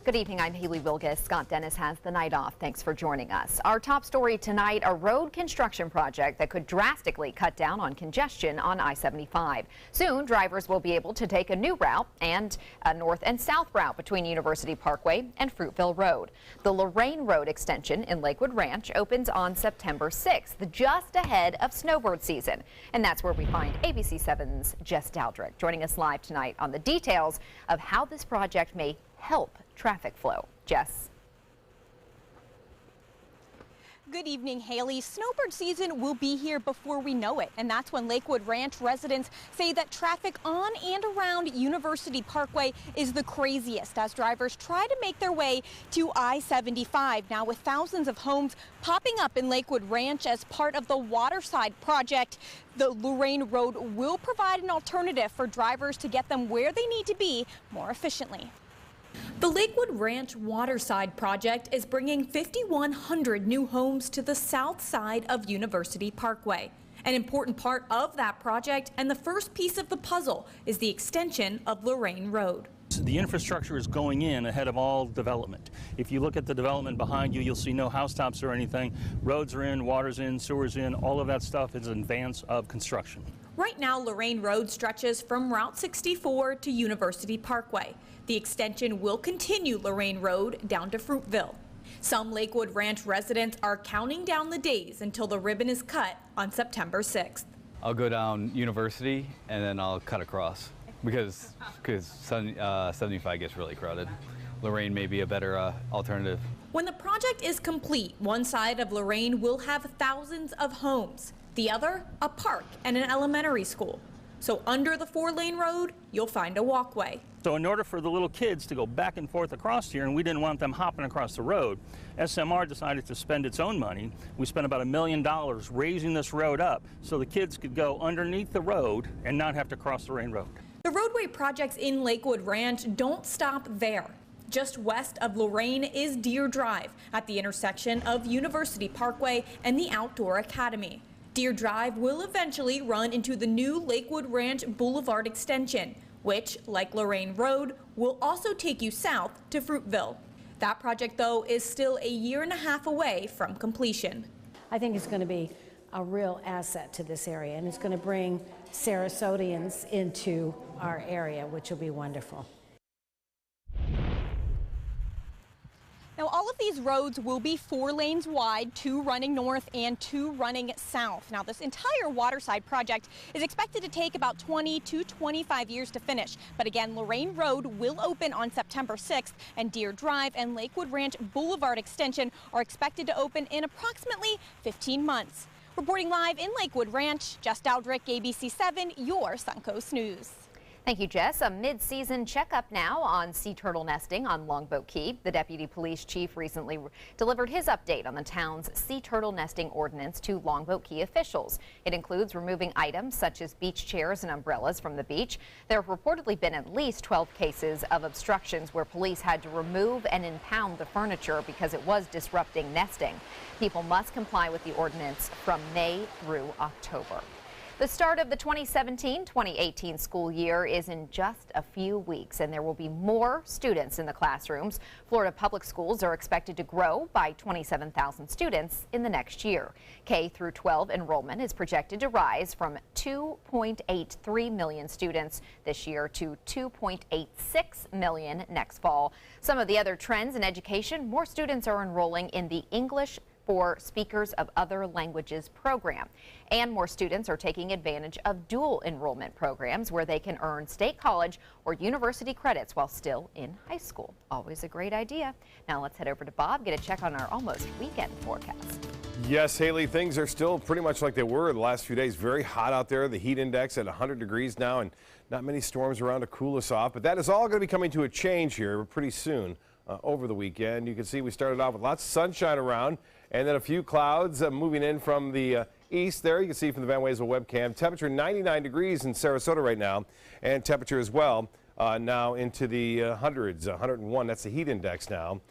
Good evening, I'm Haley Wilgus. Scott Dennis has the night off. Thanks for joining us. Our top story tonight, a road construction project that could drastically cut down on congestion on I-75. Soon, drivers will be able to take a new route and a north and south route between University Parkway and Fruitville Road. The Lorraine Road extension in Lakewood Ranch opens on September 6th, just ahead of snowbird season. And that's where we find ABC 7's Jess Dowdrick joining us live tonight on the details of how this project may help traffic flow. Jess. Good evening, Haley. Snowbird season will be here before we know it, and that's when Lakewood Ranch residents say that traffic on and around University Parkway is the craziest as drivers try to make their way to I-75. Now, with thousands of homes popping up in Lakewood Ranch as part of the Waterside project, the Lorraine Road will provide an alternative for drivers to get them where they need to be more efficiently. The Lakewood Ranch Waterside project is bringing 5,100 new homes to the south side of University Parkway. An important part of that project and the first piece of the puzzle is the extension of Lorraine Road. The infrastructure is going in ahead of all development. If you look at the development behind you, you'll see no housetops or anything. Roads are in, water's in, sewer's in, all of that stuff is in advance of construction. Right now, Lorraine Road stretches from Route 64 to University Parkway. The extension will continue Lorraine Road down to Fruitville. Some Lakewood Ranch residents are counting down the days until the ribbon is cut on September 6th. I'll go down University and then I'll cut across because 75 gets really crowded. Lorraine may be a better alternative. When the project is complete, one side of Lorraine will have thousands of homes. The other, a park and an elementary school. So under the 4-lane road, you'll find a walkway. So in order for the little kids to go back and forth across here, and we didn't want them hopping across the road, SMR decided to spend its own money. We spent about $1 million raising this road up so the kids could go underneath the road and not have to cross the Lorraine Road. The roadway projects in Lakewood Ranch don't stop there. Just west of Lorraine is Deer Drive at the intersection of University Parkway and the Outdoor Academy. Deer Drive will eventually run into the new Lakewood Ranch Boulevard extension, which, like Lorraine Road, will also take you south to Fruitville. That project, though, is still a year and a half away from completion. I think it's going to be a real asset to this area, and it's going to bring Sarasotans into our area, which will be wonderful. Now, all of these roads will be 4 lanes wide, 2 running north and 2 running south. Now, this entire Waterside project is expected to take about 20 to 25 years to finish. But again, Lorraine Road will open on September 6th, and Deer Drive and Lakewood Ranch Boulevard extension are expected to open in approximately 15 months. Reporting live in Lakewood Ranch, Jess Dowdrick, ABC 7, your Suncoast News. Thank you, Jess. A mid-season checkup now on sea turtle nesting on Longboat Key. The deputy police chief recently delivered his update on the town's sea turtle nesting ordinance to Longboat Key officials. It includes removing items such as beach chairs and umbrellas from the beach. There have reportedly been at least 12 cases of obstructions where police had to remove and impound the furniture because it was disrupting nesting. People must comply with the ordinance from May through October. The start of the 2017-2018 school year is in just a few weeks, and there will be more students in the classrooms. Florida public schools are expected to grow by 27,000 students in the next year. K through 12 enrollment is projected to rise from 2.83 million students this year to 2.86 million next fall. Some of the other trends in education: more students are enrolling in the English for Speakers of Other Languages program. And more students are taking advantage of dual enrollment programs where they can earn state college or university credits while still in high school. Always a great idea. Now let's head over to Bob, get a check on our almost weekend forecast. Yes, Haley, things are still pretty much like they were the last few days. Very hot out there. The heat index at 100 degrees now, and not many storms around to cool us off. But that is all going to be coming to a change here pretty soon. Over the weekend, you can see we started off with lots of sunshine around, and then a few clouds moving in from the east there. You can see from the Van Wezel webcam. Temperature 99 degrees in Sarasota right now, and temperature as well now into the hundreds, 101. That's the heat index now.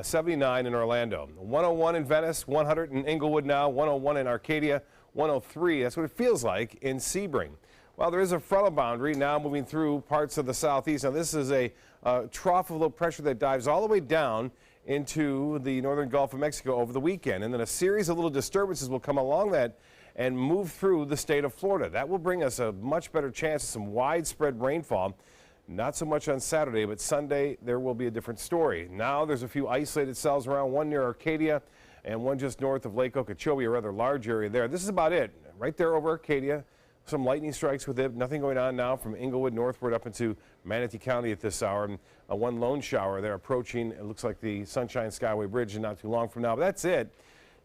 79 in Orlando, 101 in Venice, 100 in Inglewood now, 101 in Arcadia, 103. That's what it feels like in Sebring. Well, there is a frontal boundary now moving through parts of the southeast. Now, this is a trough of low pressure that dives all the way down into the northern Gulf of Mexico over the weekend. And then a series of little disturbances will come along that and move through the state of Florida. That will bring us a much better chance of some widespread rainfall. Not so much on Saturday, but Sunday there will be a different story. Now there's a few isolated cells around, one near Arcadia and one just north of Lake Okeechobee, a rather large area there. This is about it. Right there over Arcadia. Some lightning strikes with it. Nothing going on now from Inglewood northward up into Manatee County at this hour. And one lone shower there approaching. It looks like the Sunshine Skyway Bridge, and not too long from now. But that's it.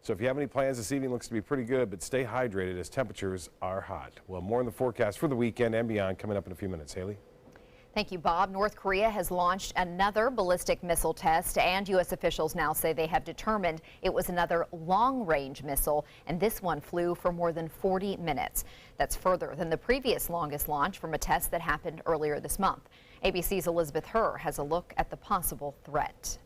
So if you have any plans this evening, looks to be pretty good, but stay hydrated as temperatures are hot. Well, more in the forecast for the weekend and beyond coming up in a few minutes. Haley? Thank you, Bob. North Korea has launched another ballistic missile test, and U.S. officials now say they have determined it was another long-range missile, and this one flew for more than 40 minutes. That's further than the previous longest launch from a test that happened earlier this month. ABC's Elizabeth Herr has a look at the possible threat.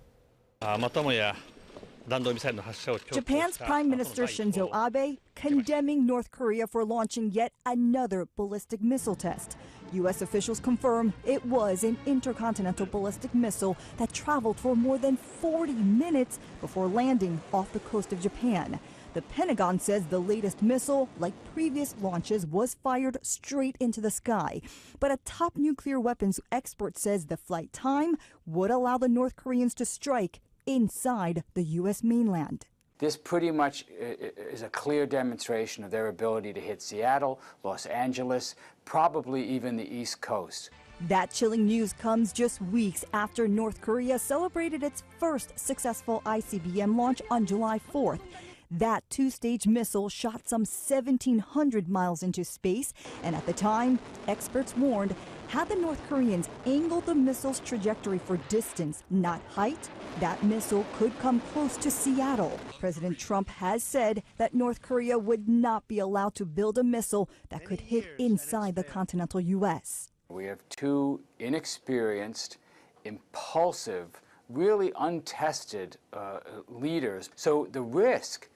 Japan's Prime Minister Shinzo Abe condemning North Korea for launching yet another ballistic missile test. U.S. officials confirm it was an intercontinental ballistic missile that traveled for more than 40 minutes before landing off the coast of Japan. The Pentagon says the latest missile, like previous launches, was fired straight into the sky. But a top nuclear weapons expert says the flight time would allow the North Koreans to strike inside the U.S. mainland. This pretty much is a clear demonstration of their ability to hit Seattle, Los Angeles, probably even the East Coast. That chilling news comes just weeks after North Korea celebrated its first successful ICBM launch on July 4th. That two-stage missile shot some 1,700 miles into space, and at the time, experts warned, had the North Koreans angled the missile's trajectory for distance, not height, that missile could come close to Seattle. President Trump has said that North Korea would not be allowed to build a missile that could hit inside the continental U.S. We have two inexperienced, impulsive, really untested leaders. So the risk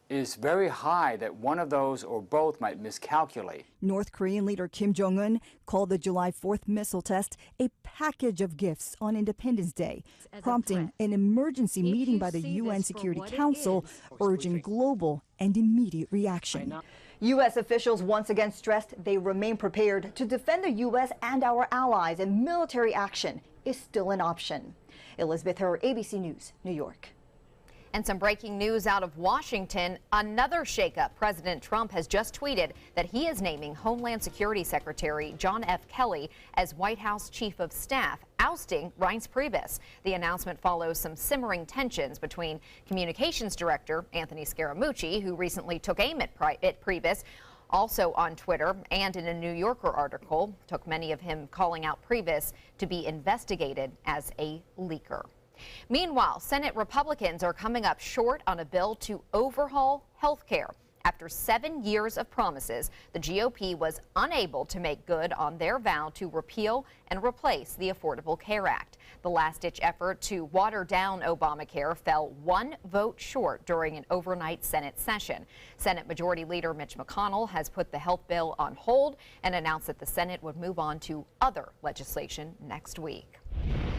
is very high that one of those or both might miscalculate. North Korean leader Kim Jong-un called the July 4th missile test a package of gifts on Independence Day, prompting an emergency meeting by the UN Security Council, urging global and immediate reaction. U.S. officials once again stressed they remain prepared to defend the U.S. and our allies, and military action is still an option. Elizabeth Herr, ABC News, New York. And some breaking news out of Washington. Another shakeup. President Trump has just tweeted that he is naming Homeland Security Secretary John F. Kelly as White House Chief of Staff, ousting Reince Priebus. The announcement follows some simmering tensions between Communications Director Anthony Scaramucci, who recently took aim at Priebus, also on Twitter, and in a New Yorker article, took many of him calling out Priebus to be investigated as a leaker. Meanwhile, Senate Republicans are coming up short on a bill to overhaul health care. After 7 years of promises, the GOP was unable to make good on their vow to repeal and replace the Affordable Care Act. The last-ditch effort to water down Obamacare fell one vote short during an overnight Senate session. Senate Majority Leader Mitch McConnell has put the health bill on hold and announced that the Senate would move on to other legislation next week.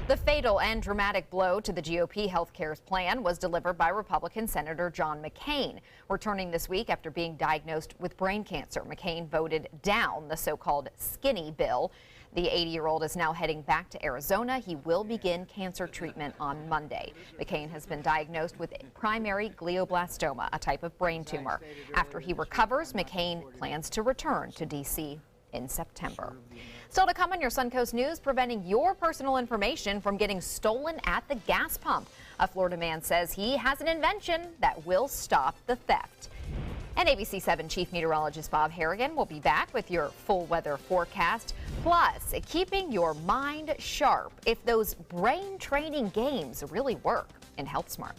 The fatal and dramatic blow to the GOP health care plan was delivered by Republican Senator John McCain. Returning this week after being diagnosed with brain cancer, McCain voted down the so-called skinny bill. The 80-year-old is now heading back to Arizona. He will begin cancer treatment on Monday. McCain has been diagnosed with primary glioblastoma, a type of brain tumor. After he recovers, McCain plans to return to D.C. in September. Still to come on your Suncoast News, preventing your personal information from getting stolen at the gas pump. A Florida man says he has an invention that will stop the theft. And ABC 7 Chief Meteorologist Bob Harrigan will be back with your full weather forecast, plus keeping your mind sharp if those brain training games really work in Health Smart.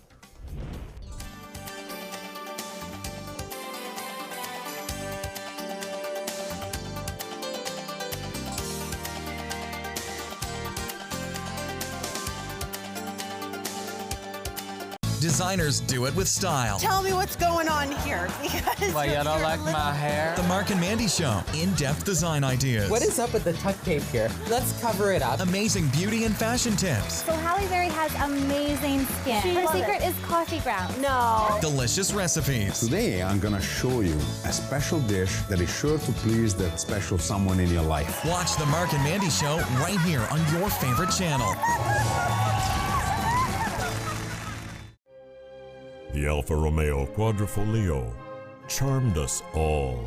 Designers do it with style. Tell me what's going on here. Because why, you don't like my hair? The Mark and Mandy Show. In-depth design ideas. What is up with the tuck tape here? Let's cover it up. Amazing beauty and fashion tips. So Halle Berry has amazing skin. Her secret is coffee grounds. No. Delicious recipes. Today, I'm going to show you a special dish that is sure to please that special someone in your life. Watch The Mark and Mandy Show right here on your favorite channel. The Alfa Romeo Quadrifoglio charmed us all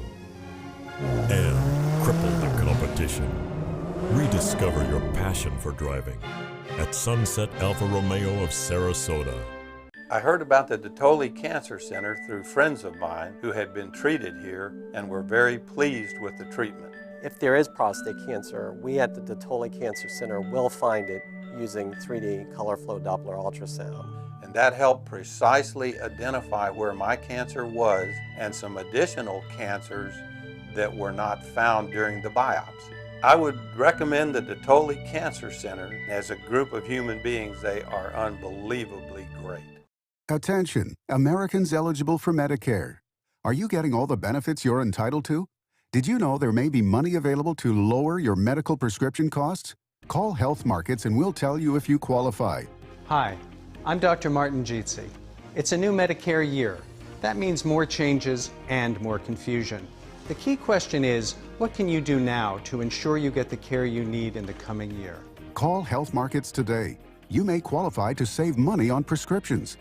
and crippled the competition. Rediscover your passion for driving at Sunset Alfa Romeo of Sarasota. I heard about the Dotoli Cancer Center through friends of mine who had been treated here and were very pleased with the treatment. If there is prostate cancer, we at the Dotoli Cancer Center will find it using 3D color flow Doppler ultrasound. And that helped precisely identify where my cancer was and some additional cancers that were not found during the biopsy. I would recommend the Dotoli Cancer Center. As a group of human beings, they are unbelievably great. Attention, Americans eligible for Medicare. Are you getting all the benefits you're entitled to? Did you know there may be money available to lower your medical prescription costs? Call Health Markets and we'll tell you if you qualify. Hi, I'm Dr. Martin Jeetsi. It's a new Medicare year. That means more changes and more confusion. The key question is, what can you do now to ensure you get the care you need in the coming year? Call Health Markets today. You may qualify to save money on prescriptions.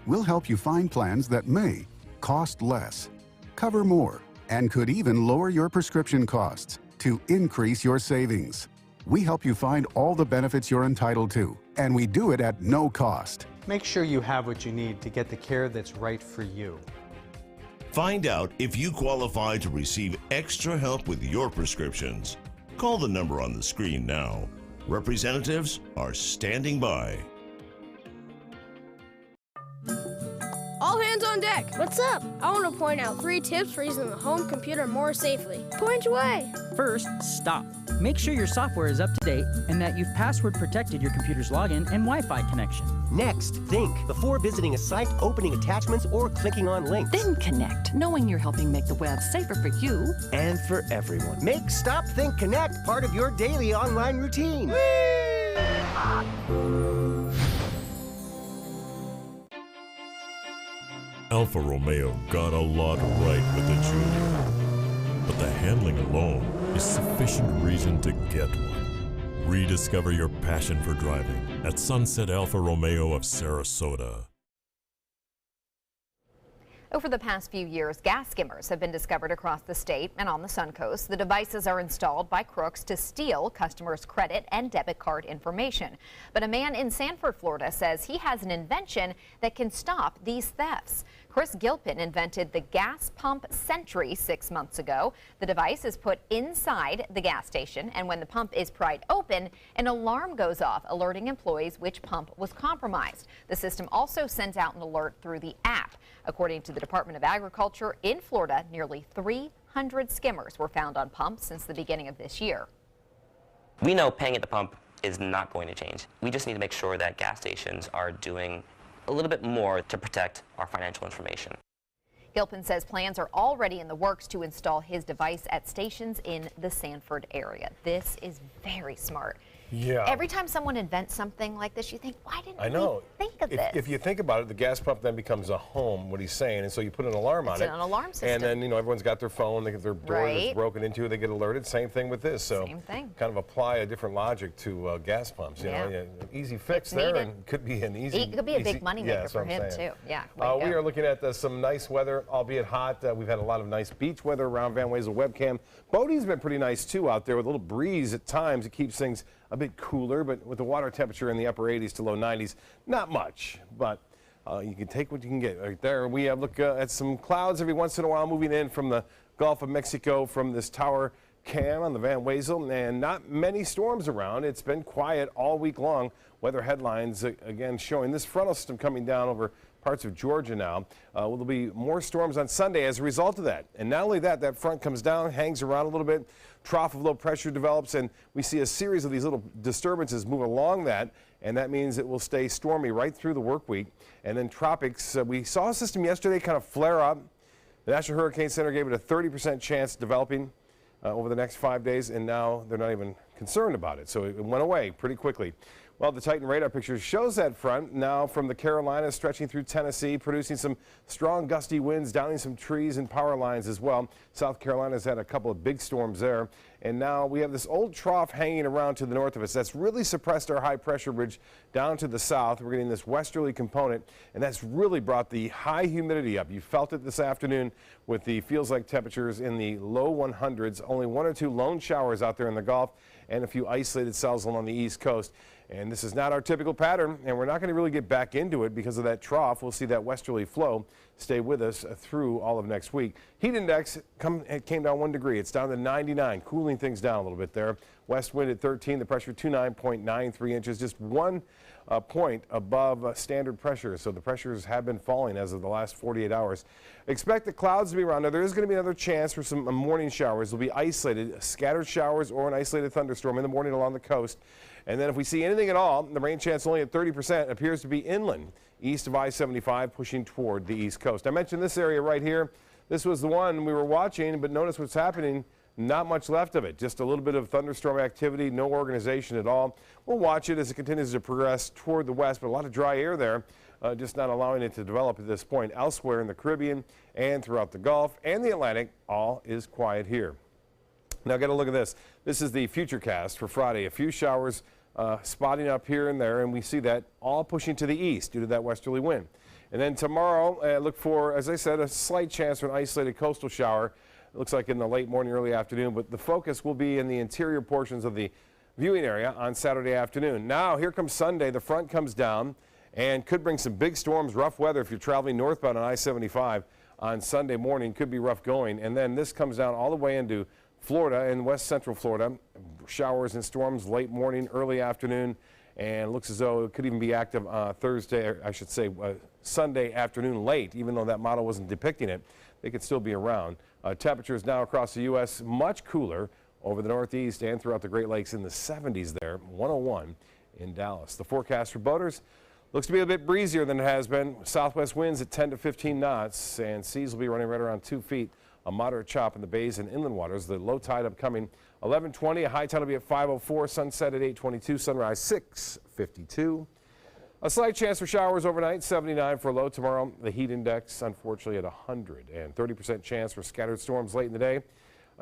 We'll help you find plans that may cost less, cover more, and could even lower your prescription costs to increase your savings. We help you find all the benefits you're entitled to, and we do it at no cost. Make sure you have what you need to get the care that's right for you. Find out if you qualify to receive extra help with your prescriptions. Call the number on the screen now. Representatives are standing by. All hands on deck. What's up? I want to point out 3 tips for using the home computer more safely. Point away. First, stop. Make sure your software is up to date and that you've password protected your computer's login and Wi-Fi connection. Next, think before visiting a site, opening attachments, or clicking on links. Then connect, knowing you're helping make the web safer for you and for everyone. Make Stop, Think, Connect part of your daily online routine. Alfa Romeo got a lot right with the Giulia, but the handling alone is sufficient reason to get one. Rediscover your passion for driving at Sunset Alfa Romeo of Sarasota. Over the past few years, gas skimmers have been discovered across the state and on the Suncoast. The devices are installed by crooks to steal customers' credit and debit card information. But a man in Sanford, Florida says he has an invention that can stop these thefts. Chris Gilpin invented the Gas Pump Sentry 6 months ago. The device is put inside the gas station, and when the pump is pried open, an alarm goes off, alerting employees which pump was compromised. The system also sends out an alert through the app. According to the Department of Agriculture, in Florida, nearly 300 skimmers were found on pumps since the beginning of this year. We know paying at the pump is not going to change. We just need to make sure that gas stations are doing a little bit more to protect our financial information. Gilpin says plans are already in the works to install his device at stations in the Sanford area. This is very smart. Yeah. Every time someone invents something like this, you think, why didn't we think of this? If you think about it, the gas pump then becomes a home, what he's saying, and so you put an alarm on it. It's an alarm system. And then, everyone's got their phone, they get their door is broken into, they get alerted. Same thing with this. So same thing. Kind of apply a different logic to gas pumps. You know, easy fix there, and could be an easy. It could be a big money maker for him too. Yeah. We are looking at some nice weather, albeit hot. We've had a lot of nice beach weather around Van Wezel webcam. Bodie's been pretty nice too out there with a little breeze at times. It keeps things a bit cooler, but with the water temperature in the upper 80s to low 90s, not much, but you can take what you can get. Right there, we look at some clouds every once in a while moving in from the Gulf of Mexico from this tower cam on the Van Wezel, and not many storms around. It's been quiet all week long. Weather headlines, again, showing this frontal system coming down over parts of Georgia now. Will there be more storms on Sunday as a result of that? And not only that, that front comes down, hangs around a little bit, trough of low pressure develops, and we see a series of these little disturbances move along that. and that means it will stay stormy right through the work week. And then tropics, we saw a system yesterday kind of flare up. The National Hurricane Center gave it a 30% chance developing over the next 5 days, and now they're not even concerned about it. So it went away pretty quickly. Well, the Titan radar picture shows that front now from the Carolinas stretching through Tennessee, producing some strong gusty winds, downing some trees and power lines as well. South Carolina's had a couple of big storms there. And now we have this old trough hanging around to the north of us. That's really suppressed our high pressure ridge down to the south. We're getting this westerly component, and that's really brought the high humidity up. You felt it this afternoon with the feels like temperatures in the low 100s. Only 1 or 2 lone showers out there in the Gulf and a few isolated cells along the East Coast. And this is not our typical pattern, and we're not going to really get back into it because of that trough. We'll see that westerly flow stay with us through all of next week. Heat index came down 1 degree. It's down to 99, cooling things down a little bit there. West wind at 13, the pressure 29.93 inches, just 1 point above standard pressure. So the pressures have been falling as of the last 48 hours. Expect the clouds to be around. Now, there is going to be another chance for some morning showers. They'll be isolated, scattered showers or an isolated thunderstorm in the morning along the coast. And then if we see anything at all, the rain chance only at 30% appears to be inland, east of I-75, pushing toward the East Coast. I mentioned this area right here. This was the one we were watching, but notice what's happening. Not much left of it. Just a little bit of thunderstorm activity, no organization at all. We'll watch it as it continues to progress toward the west, but a lot of dry air there, just not allowing it to develop at this point. Elsewhere in the Caribbean and throughout the Gulf and the Atlantic, all is quiet here. Now, get a look at this. This is the futurecast for Friday. A few showers spotting up here and there, and we see that all pushing to the east due to that westerly wind. And then tomorrow, look for, as I said, a slight chance for an isolated coastal shower. It looks like in the late morning, early afternoon, but the focus will be in the interior portions of the viewing area on Saturday afternoon. Now, here comes Sunday. The front comes down and could bring some big storms, rough weather if you're traveling northbound on I-75 on Sunday morning. Could be rough going. And then this comes down all the way into Florida and west central Florida. Showers and storms late morning, early afternoon, and looks as though it could even be active Thursday, or I should say Sunday afternoon late, even though that model wasn't depicting it. They could still be around. Temperatures now across the U.S. much cooler over the Northeast and throughout the Great Lakes in the 70s there, 101 in Dallas. The forecast for boaters looks to be a bit breezier than it has been. Southwest winds at 10 to 15 knots, and seas will be running right around 2 feet. A moderate chop in the bays and inland waters. The low tide upcoming 11:20. A high tide will be at 5:04. Sunset at 8:22. Sunrise 6:52. A slight chance for showers overnight. 79 for a low tomorrow. The heat index, unfortunately, at 100. And 30% chance for scattered storms late in the day.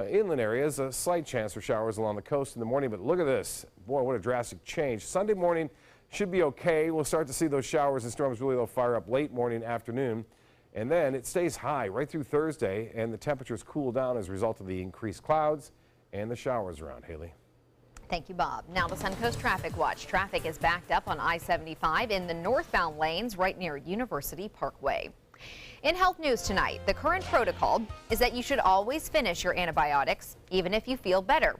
Inland areas, a slight chance for showers along the coast in the morning. But look at this. Boy, what a drastic change. Sunday morning should be okay. We'll start to see those showers and storms really, they'll fire up late morning, afternoon. And then it stays high right through Thursday, and the temperatures cool down as a result of the increased clouds and the showers around. Haley. Thank you, Bob. Now the Suncoast Traffic Watch. Traffic is backed up on I-75 in the northbound lanes right near University Parkway. In health news tonight, the current protocol is that you should always finish your antibiotics, even if you feel better.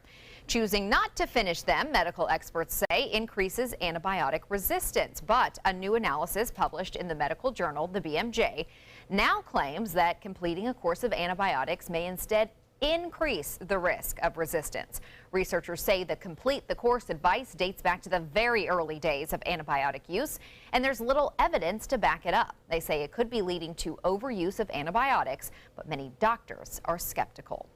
Choosing not to finish them, medical experts say, increases antibiotic resistance. But a new analysis published in the medical journal, the BMJ, now claims that completing a course of antibiotics may instead increase the risk of resistance. Researchers say the complete the course advice dates back to the very early days of antibiotic use, and there's little evidence to back it up. They say it could be leading to overuse of antibiotics, but many doctors are skeptical.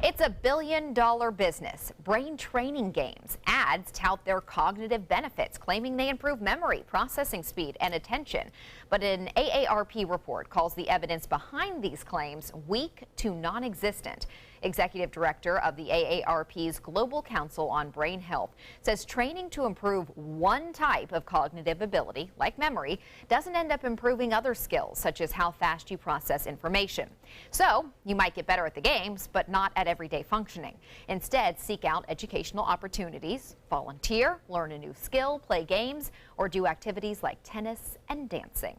It's a billion-dollar business. Brain training games. Ads tout their cognitive benefits, claiming they improve memory, processing speed, and attention. But an AARP report calls the evidence behind these claims weak to non-existent. Executive Director of the AARP's Global Council on Brain Health says training to improve one type of cognitive ability, like memory, doesn't end up improving other skills, such as how fast you process information. So you might get better at the games, but not at everyday functioning. Instead, seek out educational opportunities, volunteer, learn a new skill, play games, or do activities like tennis and dancing.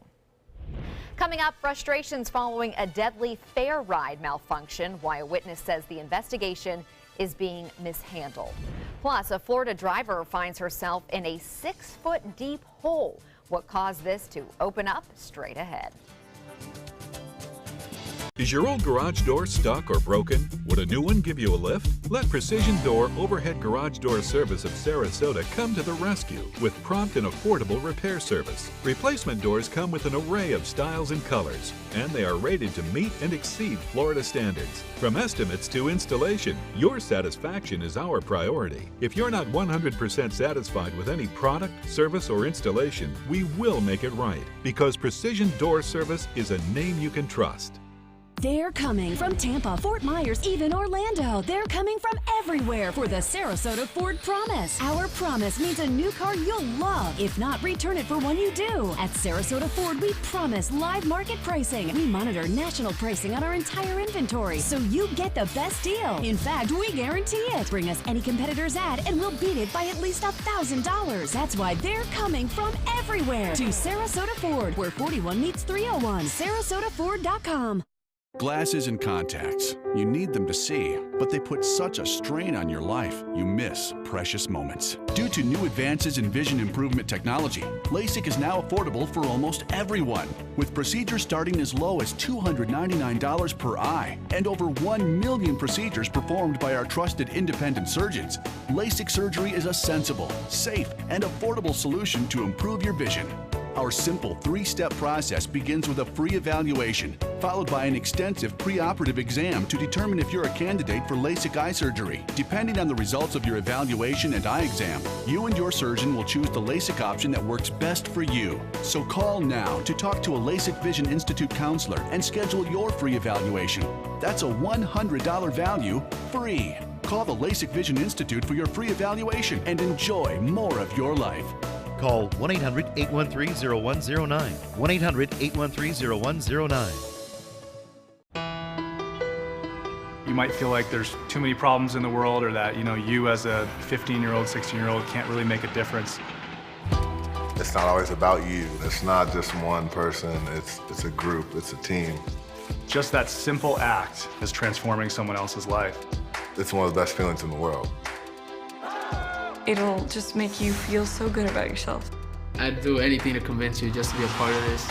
Coming up, frustrations following a deadly fair ride malfunction, why a witness says the investigation is being mishandled. Plus, a Florida driver finds herself in a 6-foot deep hole. What caused this to open up? Straight ahead. Is your old garage door stuck or broken? Would a new one give you a lift? Let Precision Door Overhead Garage Door Service of Sarasota come to the rescue with prompt and affordable repair service. Replacement doors come with an array of styles and colors, and they are rated to meet and exceed Florida standards. From estimates to installation, your satisfaction is our priority. If you're not 100% satisfied with any product, service, or installation, we will make it right, because Precision Door Service is a name you can trust. They're coming from Tampa, Fort Myers, even Orlando. They're coming from everywhere for the Sarasota Ford Promise. Our promise means a new car you'll love. If not, return it for one you do. At Sarasota Ford, we promise live market pricing. We monitor national pricing on our entire inventory, so you get the best deal. In fact, we guarantee it. Bring us any competitor's ad, and we'll beat it by at least $1,000. That's why they're coming from everywhere to Sarasota Ford, where 41 meets 301. SarasotaFord.com. Glasses and contacts. You need them to see, but they put such a strain on your life, you miss precious moments. Due to new advances in vision improvement technology, LASIK is now affordable for almost everyone, with procedures starting as low as $299 per eye and over 1 million procedures performed by our trusted independent surgeons. LASIK surgery is a sensible, safe, and affordable solution to improve your vision. Our simple 3-step process begins with a free evaluation, followed by an extensive preoperative exam to determine if you're a candidate for LASIK eye surgery. Depending on the results of your evaluation and eye exam, you and your surgeon will choose the LASIK option that works best for you. So call now to talk to a LASIK Vision Institute counselor and schedule your free evaluation. That's a $100 value, free. Call the LASIK Vision Institute for your free evaluation and enjoy more of your life. Call 1-800-813-0109. 1-800-813-0109. You might feel like there's too many problems in the world, or that, you as a 15-year-old, 16-year-old can't really make a difference. It's not always about you. It's not just one person. It's a group. It's a team. Just that simple act is transforming someone else's life. It's one of the best feelings in the world. It'll just make you feel so good about yourself. I'd do anything to convince you just to be a part of this.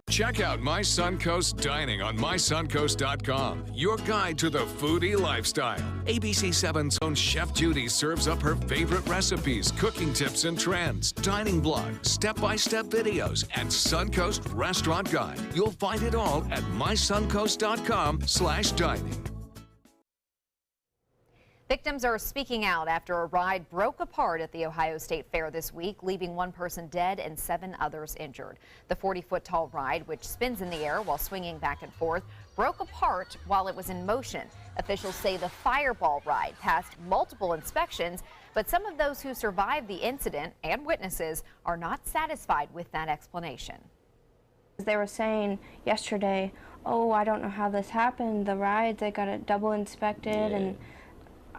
Check out My Suncoast Dining on mysuncoast.com, your guide to the foodie lifestyle. ABC 7's own Chef Judy serves up her favorite recipes, cooking tips and trends, dining blog, step-by-step videos, and Suncoast Restaurant Guide. You'll find it all at mysuncoast.com/dining. Victims are speaking out after a ride broke apart at the Ohio State Fair this week, leaving one person dead and 7 others injured. The 40-foot-tall ride, which spins in the air while swinging back and forth, broke apart while it was in motion. Officials say the Fireball ride passed multiple inspections, but some of those who survived the incident and witnesses are not satisfied with that explanation. They were saying yesterday, oh, I don't know how this happened. The rides, they got it double inspected, and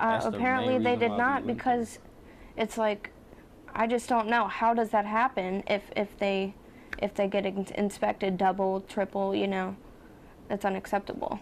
apparently they did not, because it's like, I just don't know, how does that happen if they get inspected double, triple, that's unacceptable.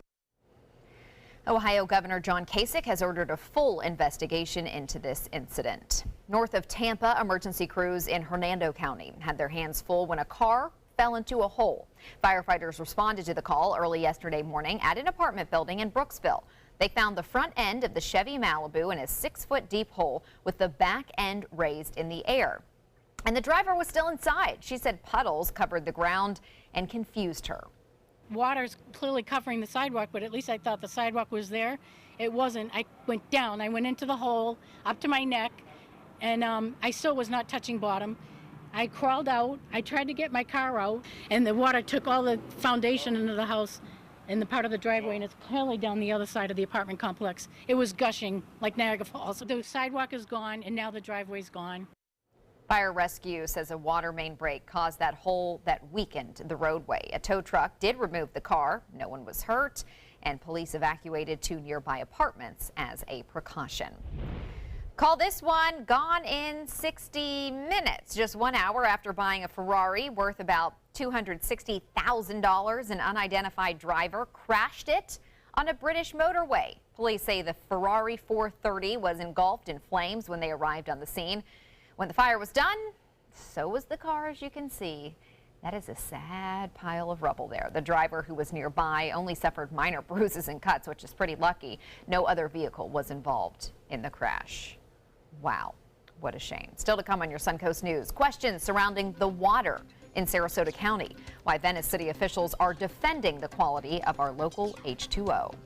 Ohio Governor John Kasich has ordered a full investigation into this incident. North of Tampa, emergency crews in Hernando County had their hands full when a car fell into a hole. Firefighters responded to the call early yesterday morning at an apartment building in Brooksville. They found the front end of the Chevy Malibu in a 6-foot deep hole with the back end raised in the air. And the driver was still inside. She said puddles covered the ground and confused her. Water's clearly covering the sidewalk, but at least I thought the sidewalk was there. It wasn't. I went down. I went into the hole up to my neck, and I still was not touching bottom. I crawled out. I tried to get my car out, and the water took all the foundation into the house in the part of the driveway, and it's clearly down the other side of the apartment complex. It was gushing like Niagara Falls. The sidewalk is gone, and now the driveway's gone. Fire Rescue says a water main break caused that hole that weakened the roadway. A tow truck did remove the car. No one was hurt, and police evacuated 2 nearby apartments as a precaution. Call this one gone in 60 minutes. Just 1 hour after buying a Ferrari worth about $260,000, an unidentified driver crashed it on a British motorway. Police say the Ferrari 430 was engulfed in flames when they arrived on the scene. When the fire was done, so was the car, as you can see. That is a sad pile of rubble there. The driver, who was nearby, only suffered minor bruises and cuts, which is pretty lucky. No other vehicle was involved in the crash. Wow, what a shame. Still to come on your Suncoast News, questions surrounding the water in Sarasota County, why Venice City officials are defending the quality of our local H2O.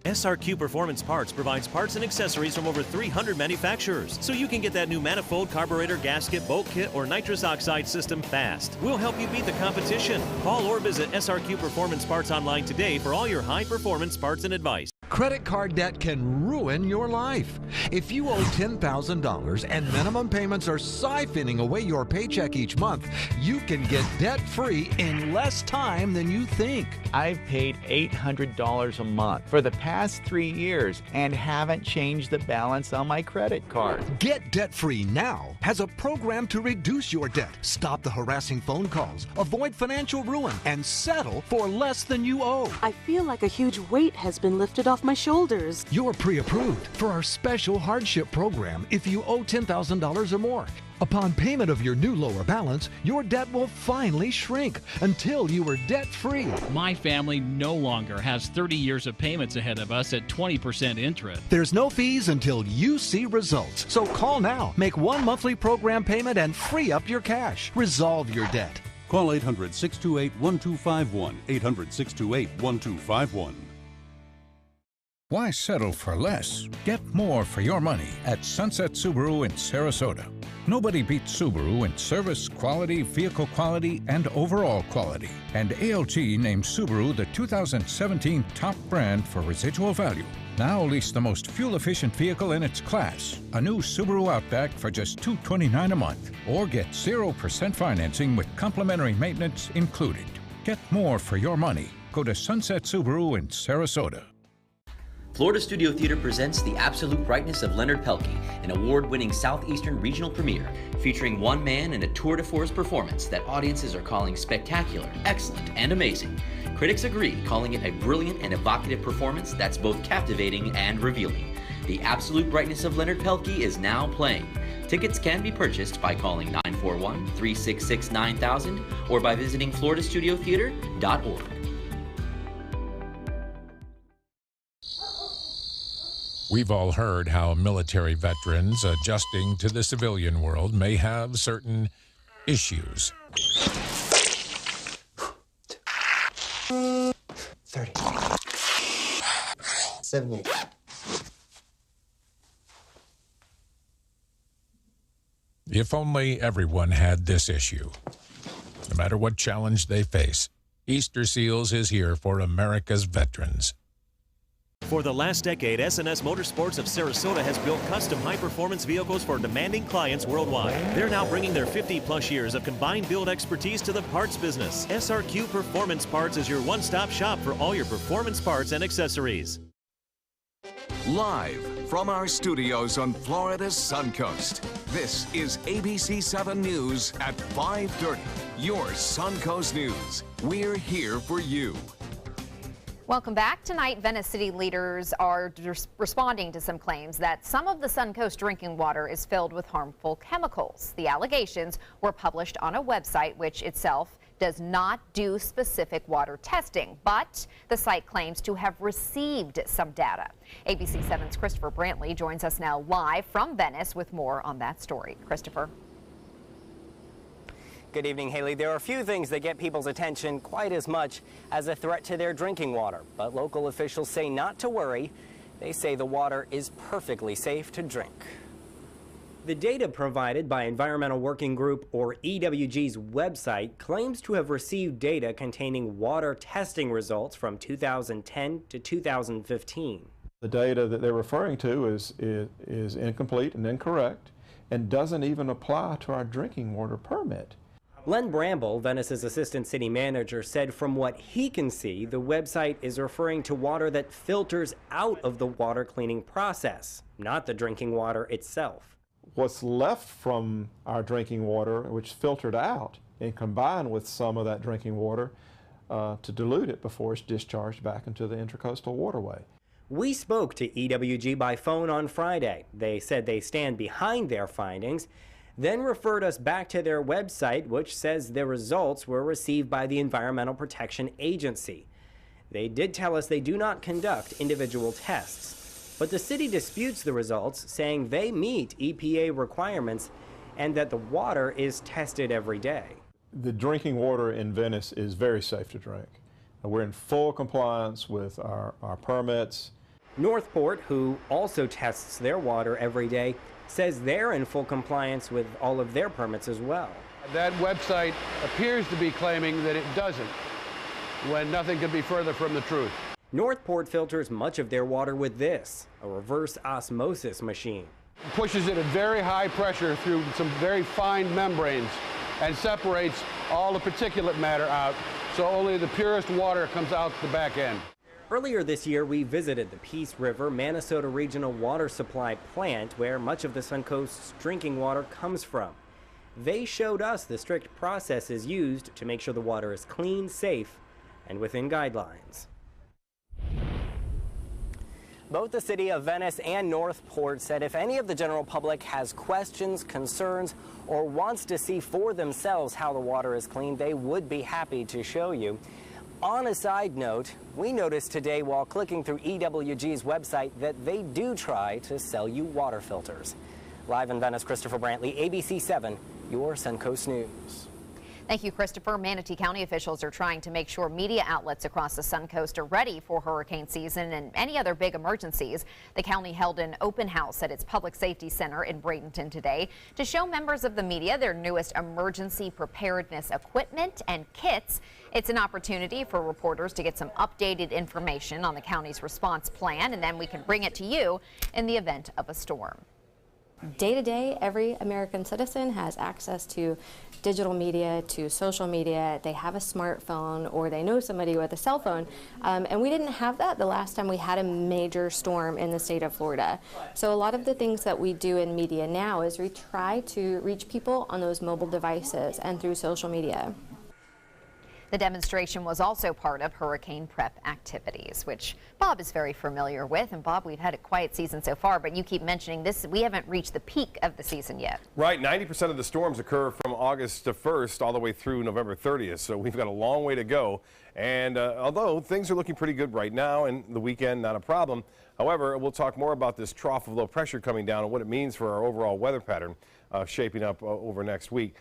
SRQ Performance Parts provides parts and accessories from over 300 manufacturers, so you can get that new manifold, carburetor, gasket, bolt kit, or nitrous oxide system fast. We'll help you beat the competition. Call or visit SRQ Performance Parts online today for all your high-performance parts and advice. Credit card debt can ruin your life. If you owe $10,000 and minimum payments are siphoning away your paycheck each month, you can get debt-free in less time than you think. I've paid $800 a month for the past 3 years and haven't changed the balance on my credit card. Get debt-free now has a program to reduce your debt, stop the harassing phone calls, avoid financial ruin, and settle for less than you owe. I feel like a huge weight has been lifted off my shoulders. You're pre-approved for our special hardship program if you owe $10,000 or more. Upon payment of your new lower balance, your debt will finally shrink until you are debt-free. My family no longer has 30 years of payments ahead of us at 20% interest. There's no fees until you see results. So call now, make one monthly program payment, and free up your cash. Resolve your debt. Call 800-628-1251. 800-628-1251. Why settle for less? Get more for your money at Sunset Subaru in Sarasota. Nobody beats Subaru in service, quality, vehicle quality, and overall quality. And ALG named Subaru the 2017 top brand for residual value. Now lease the most fuel-efficient vehicle in its class, a new Subaru Outback for just $229 a month. Or get 0% financing with complimentary maintenance included. Get more for your money. Go to Sunset Subaru in Sarasota. Florida Studio Theater presents The Absolute Brightness of Leonard Pelkey, an award-winning Southeastern regional premiere featuring one man and a tour de force performance that audiences are calling spectacular, excellent, and amazing. Critics agree, calling it a brilliant and evocative performance that's both captivating and revealing. The Absolute Brightness of Leonard Pelkey is now playing. Tickets can be purchased by calling 941-366-9000 or by visiting floridastudiotheater.org. We've all heard how military veterans adjusting to the civilian world may have certain issues. 30. 78. If only everyone had this issue. No matter what challenge they face, Easter Seals is here for America's veterans. For the last decade, S&S Motorsports of Sarasota has built custom high-performance vehicles for demanding clients worldwide. They're now bringing their 50-plus years of combined build expertise to the parts business. SRQ Performance Parts is your one-stop shop for all your performance parts and accessories. Live from our studios on Florida's Suncoast, this is ABC 7 News at 5:30. Your Suncoast News. We're here for you. Welcome back. Tonight, Venice City leaders are responding to some claims that some of the Suncoast drinking water is filled with harmful chemicals. The allegations were published on a website which itself does not do specific water testing, but the site claims to have received some data. ABC 7's Christopher Brantley joins us now live from Venice with more on that story. Christopher. Good evening, Haley. There are few things that get people's attention quite as much as a threat to their drinking water, but local officials say not to worry. They say the water is perfectly safe to drink. The data provided by Environmental Working Group, or EWG's website, claims to have received data containing water testing results from 2010 to 2015. The data that they're referring to is incomplete and incorrect and doesn't even apply to our drinking water permit. Len Bramble, Venice's assistant city manager, said from what he can see, the website is referring to water that filters out of the water cleaning process, not the drinking water itself. What's left from our drinking water, which filtered out and combined with some of that drinking water, to dilute it before it's discharged back into the intracoastal waterway. We spoke to EWG by phone on Friday. They said they stand behind their findings, then referred us back to their website, which says the results were received by the Environmental Protection Agency. They did tell us they do not conduct individual tests, but the city disputes the results, saying they meet EPA requirements and that the water is tested every day. The drinking water in Venice is very safe to drink. We're in full compliance with our permits. Northport, who also tests their water every day, says they're in full compliance with all of their permits as well. That website appears to be claiming that it doesn't, when nothing could be further from the truth. Northport filters much of their water with this, a reverse osmosis machine. It pushes it at very high pressure through some very fine membranes and separates all the particulate matter out, so only the purest water comes out the back end. Earlier this year, we visited the Peace River, Minnesota Regional Water Supply Plant, where much of the Suncoast's drinking water comes from. They showed us the strict processes used to make sure the water is clean, safe, and within guidelines. Both the city of Venice and Northport said if any of the general public has questions, concerns, or wants to see for themselves how the water is cleaned, they would be happy to show you. On a side note, we noticed today while clicking through EWG's website that they do try to sell you water filters. Live in Venice, Christopher Brantley, ABC 7, your Suncoast News. Thank you, Christopher. Manatee County officials are trying to make sure media outlets across the Suncoast are ready for hurricane season and any other big emergencies. The county held an open house at its Public Safety Center in Bradenton today to show members of the media their newest emergency preparedness equipment and kits. It's an opportunity for reporters to get some updated information on the county's response plan, and then we can bring it to you in the event of a storm. Day to day, every American citizen has access to digital media, to social media. They have a smartphone or they know somebody with a cell phone. And we didn't have that the last time we had a major storm in the state of Florida. So a lot of the things that we do in media now is we try to reach people on those mobile devices and through social media. The demonstration was also part of hurricane prep activities, which Bob is very familiar with. And Bob, we've had a quiet season so far, but you keep mentioning this. We haven't reached the peak of the season yet. Right. 90% of the storms occur from August 1st all the way through November 30th. So we've got a long way to go. And although things are looking pretty good right now and the weekend, not a problem. However, we'll talk more about this trough of low pressure coming down and what it means for our overall weather pattern shaping up over next week.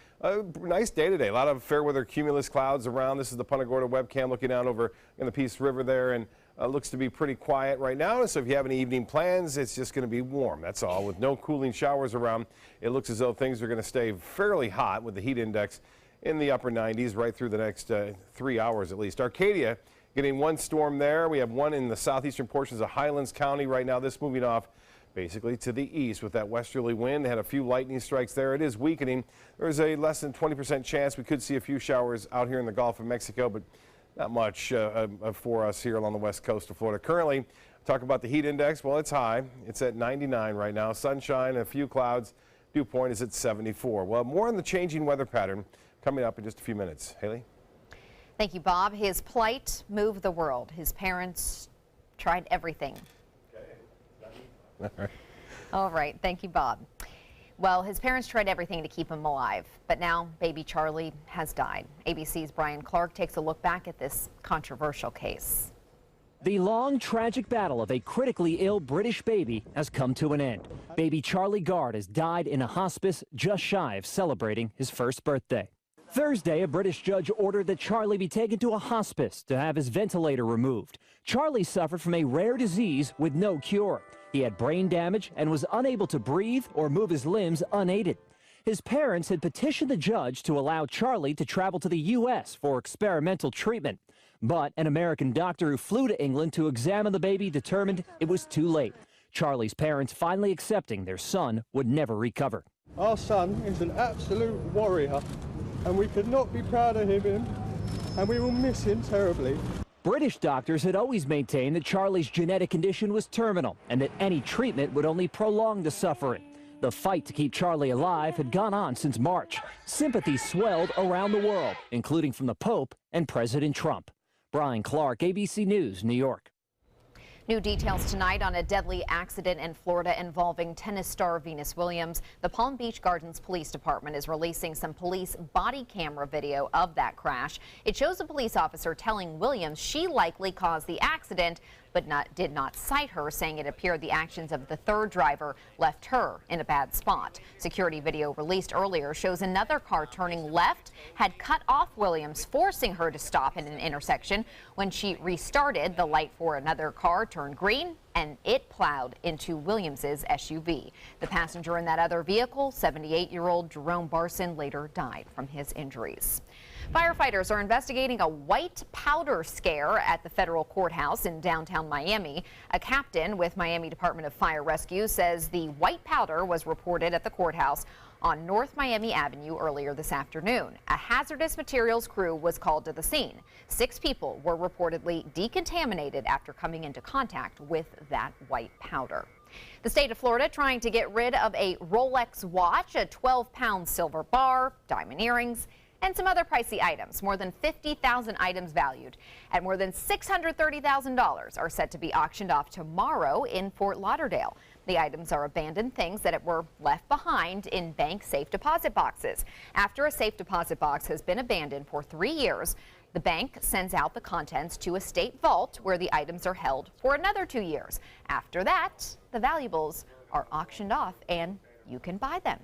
Nice day today. A lot of fair weather cumulus clouds around. This is the Punta Gorda webcam looking down over in the Peace River there, and looks to be pretty quiet right now. So if you have any evening plans, it's just going to be warm. That's all. With no cooling showers around, it looks as though things are going to stay fairly hot with the heat index in the upper 90s right through the next 3 hours at least. Arcadia getting one storm there. We have one in the southeastern portions of Highlands County right now. This moving off basically to the east with that westerly wind. They had a few lightning strikes there. It is weakening. There's a less than 20% chance we could see a few showers out here in the Gulf of Mexico, but not much for us here along the west coast of Florida. Currently, talk about the heat index. Well, it's high. It's at 99 right now. Sunshine, a few clouds. Dew point is at 74. Well, more on the changing weather pattern coming up in just a few minutes. Haley? Thank you, Bob. His plight moved the world. His parents tried everything. All right. Thank you, Bob. Well, his parents tried everything to keep him alive, but now baby Charlie has died. ABC's Brian Clark takes a look back at this controversial case. The long, tragic battle of a critically ill British baby has come to an end. Baby Charlie Gard has died in a hospice just shy of celebrating his first birthday. Thursday, a British judge ordered that Charlie be taken to a hospice to have his ventilator removed. Charlie suffered from a rare disease with no cure. He had brain damage and was unable to breathe or move his limbs unaided. His parents had petitioned the judge to allow Charlie to travel to the U.S. for experimental treatment. But an American doctor who flew to England to examine the baby determined it was too late. Charlie's parents finally accepting their son would never recover. Our son is an absolute warrior, and we could not be prouder of him, and we will miss him terribly. British doctors had always maintained that Charlie's genetic condition was terminal and that any treatment would only prolong the suffering. The fight to keep Charlie alive had gone on since March. Sympathy swelled around the world, including from the Pope and President Trump. Brian Clark, ABC News, New York. New details tonight on a deadly accident in Florida involving tennis star Venus Williams. The Palm Beach Gardens Police Department is releasing some police body camera video of that crash. It shows a police officer telling Williams she likely caused the accident, but did not cite her, saying it appeared the actions of the third driver left her in a bad spot. Security video released earlier shows another car turning left had cut off Williams, forcing her to stop in an intersection. When she restarted, the light for another car turned green and it plowed into Williams's SUV. The passenger in that other vehicle, 78-year-old Jerome Barson, later died from his injuries. Firefighters are investigating a white powder scare at the federal courthouse in downtown Miami. A captain with Miami Department of Fire Rescue says the white powder was reported at the courthouse on North Miami Avenue earlier this afternoon. A hazardous materials crew was called to the scene. 6 people were reportedly decontaminated after coming into contact with that white powder. The state of Florida trying to get rid of a Rolex watch, a 12-pound silver bar, diamond earrings, and some other pricey items. More than 50,000 items valued at more than $630,000 are set to be auctioned off tomorrow in Fort Lauderdale. The items are abandoned things that were left behind in bank safe deposit boxes. After a safe deposit box has been abandoned for 3 years, the bank sends out the contents to a state vault where the items are held for another 2 years. After that, the valuables are auctioned off and you can buy them.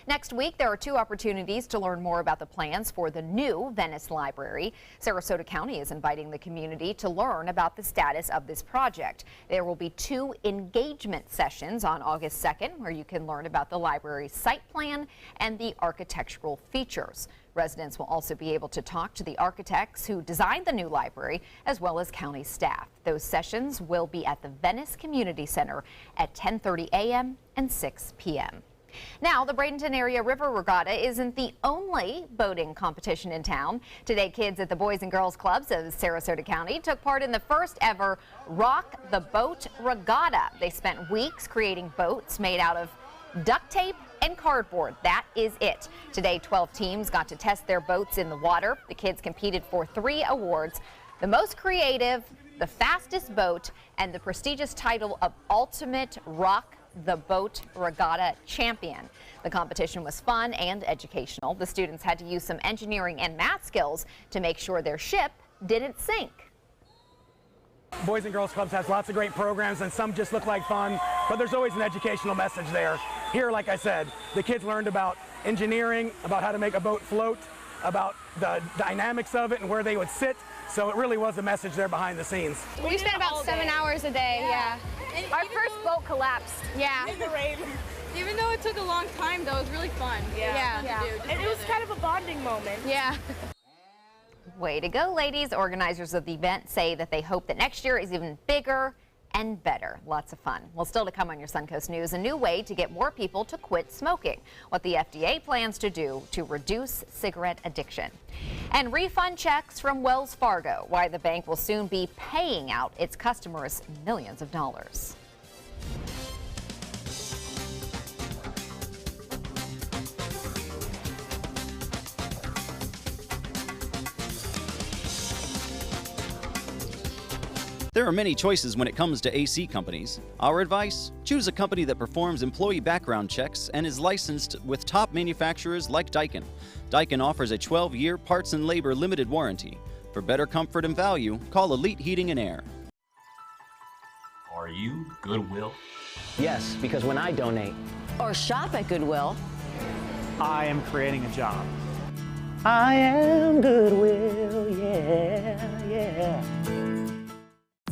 Next week, there are 2 opportunities to learn more about the plans for the new Venice Library. Sarasota County is inviting the community to learn about the status of this project. There will be 2 engagement sessions on August 2nd, where you can learn about the library's site plan and the architectural features. Residents will also be able to talk to the architects who designed the new library, as well as county staff. Those sessions will be at the Venice Community Center at 10:30 a.m. and 6 p.m. Now, the Bradenton Area River Regatta isn't the only boating competition in town. Today, kids at the Boys and Girls Clubs of Sarasota County took part in the first ever Rock the Boat Regatta. They spent weeks creating boats made out of duct tape and cardboard. That is it. Today, 12 teams got to test their boats in the water. The kids competed for 3 awards: the most creative, the fastest boat, and the prestigious title of Ultimate Rock the Boat Regatta Champion. The competition was fun and educational. The students had to use some engineering and math skills to make sure their ship didn't sink. Boys and Girls Clubs has lots of great programs, and some just look like fun, but there's always an educational message there. Here, like I said, the kids learned about engineering, about how to make a boat float, about the dynamics of it and where they would sit. So it really was a message there behind the scenes. We spent about 7 hours a day, yeah. Our first boat collapsed. Yeah. In the rain. Even though it took a long time, though, it was really fun. Yeah. And it was kind of a bonding moment. Yeah. Way to go, ladies. Organizers of the event say that they hope that next year is even bigger and better. Lots of fun. Well, still to come on your Suncoast News, a new way to get more people to quit smoking, what the FDA plans to do to reduce cigarette addiction, and refund checks from Wells Fargo, why the bank will soon be paying out its customers millions of dollars. There are many choices when it comes to AC companies. Our advice? Choose a company that performs employee background checks and is licensed with top manufacturers like Daikin. Daikin offers a 12-year parts and labor limited warranty. For better comfort and value, call Elite Heating and Air. Are you Goodwill? Yes, because when I donate or shop at Goodwill, I am creating a job. I am Goodwill, yeah.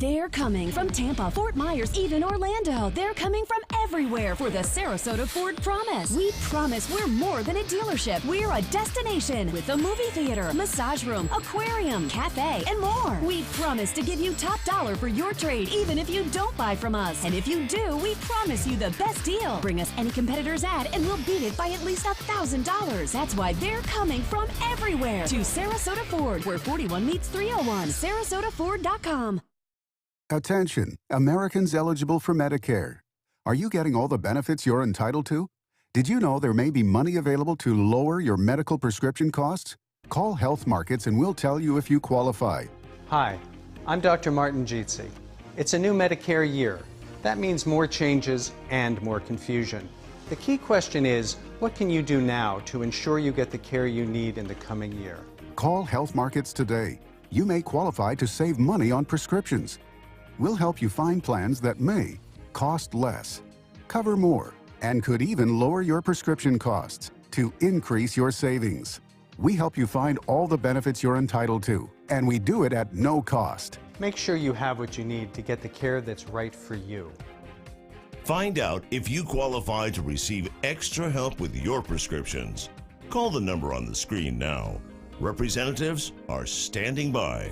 They're coming from Tampa, Fort Myers, even Orlando. They're coming from everywhere for the Sarasota Ford Promise. We promise we're more than a dealership. We're a destination with a movie theater, massage room, aquarium, cafe, and more. We promise to give you top dollar for your trade, even if you don't buy from us. And if you do, we promise you the best deal. Bring us any competitor's ad and we'll beat it by at least $1,000. That's why they're coming from everywhere to Sarasota Ford, where 41 meets 301. SarasotaFord.com. Attention, Americans eligible for Medicare. Are you getting all the benefits you're entitled to? Did you know there may be money available to lower your medical prescription costs? Call Health Markets and we'll tell you if you qualify. Hi, I'm Dr. Martin Jeetsi. It's a new Medicare year. That means more changes and more confusion. The key question is, what can you do now to ensure you get the care you need in the coming year? Call Health Markets today. You may qualify to save money on prescriptions. We'll help you find plans that may cost less, cover more, and could even lower your prescription costs to increase your savings. We help you find all the benefits you're entitled to, and we do it at no cost. Make sure you have what you need to get the care that's right for you. Find out if you qualify to receive extra help with your prescriptions. Call the number on the screen now. Representatives are standing by.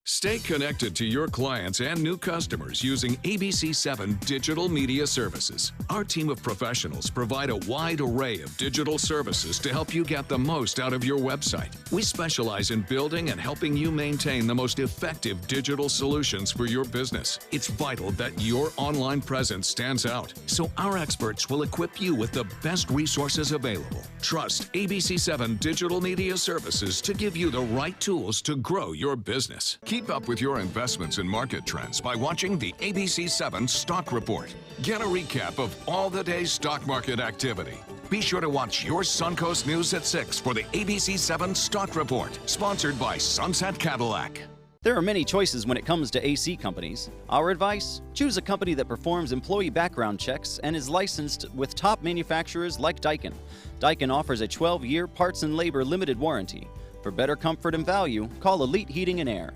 Stay connected to your clients and new customers using ABC7 Digital Media Services. Our team of professionals provide a wide array of digital services to help you get the most out of your website. We specialize in building and helping you maintain the most effective digital solutions for your business. It's vital that your online presence stands out, so our experts will equip you with the best resources available. Trust ABC7 Digital Media Services to give you the right tools to grow your business. Keep up with your investments and market trends by watching the ABC7 Stock Report. Get a recap of all the day's stock market activity. Be sure to watch your Suncoast News at 6 for the ABC7 Stock Report, sponsored by Sunset Cadillac. There are many choices when it comes to AC companies. Our advice? Choose a company that performs employee background checks and is licensed with top manufacturers like Daikin. Daikin offers a 12-year parts and labor limited warranty. For better comfort and value, call Elite Heating and Air.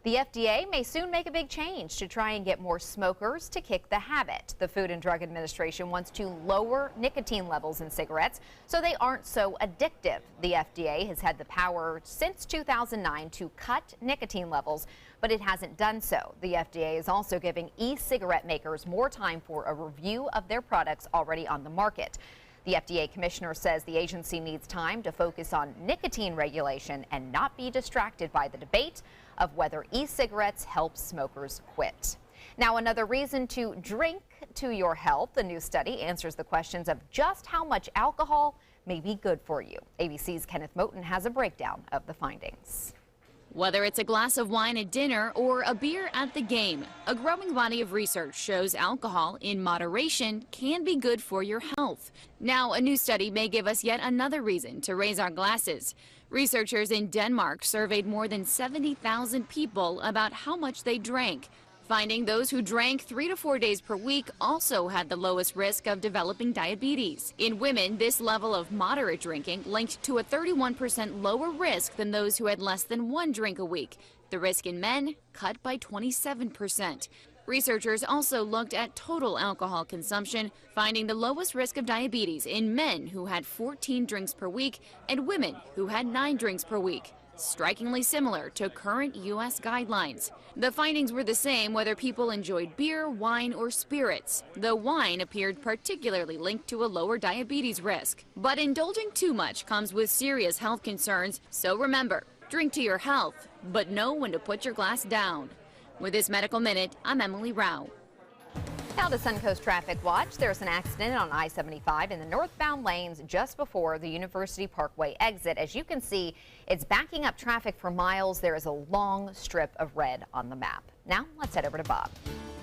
The FDA may soon make a big change to try and get more smokers to kick the habit. The Food and Drug Administration wants to lower nicotine levels in cigarettes so they aren't so addictive. The FDA has had the power since 2009 to cut nicotine levels, but it hasn't done so. The FDA is also giving e-cigarette makers more time for a review of their products already on the market. The FDA commissioner says the agency needs time to focus on nicotine regulation and not be distracted by the debate of whether e-cigarettes help smokers quit. Now, another reason to drink to your health. A new study answers the questions of just how much alcohol may be good for you. ABC's Kenneth Moten has a breakdown of the findings. Whether it's a glass of wine at dinner or a beer at the game, a growing body of research shows alcohol in moderation can be good for your health. Now, a new study may give us yet another reason to raise our glasses. Researchers in Denmark surveyed more than 70,000 people about how much they drank, finding those who drank 3 to 4 days per week also had the lowest risk of developing diabetes. In women, this level of moderate drinking linked to a 31% lower risk than those who had less than 1 drink a week. The risk in men cut by 27%. Researchers also looked at total alcohol consumption, finding the lowest risk of diabetes in men who had 14 drinks per week and women who had 9 drinks per week. Strikingly similar to current U.S. guidelines. The findings were the same whether people enjoyed beer, wine, or spirits. The wine appeared particularly linked to a lower diabetes risk. But indulging too much comes with serious health concerns, so remember, drink to your health, but know when to put your glass down. With this Medical Minute, I'm Emily Rao. Now to Suncoast Traffic Watch. There's an accident on I-75 in the northbound lanes just before the University Parkway exit. As you can see, it's backing up traffic for miles. There is a long strip of red on the map. Now let's head over to Bob.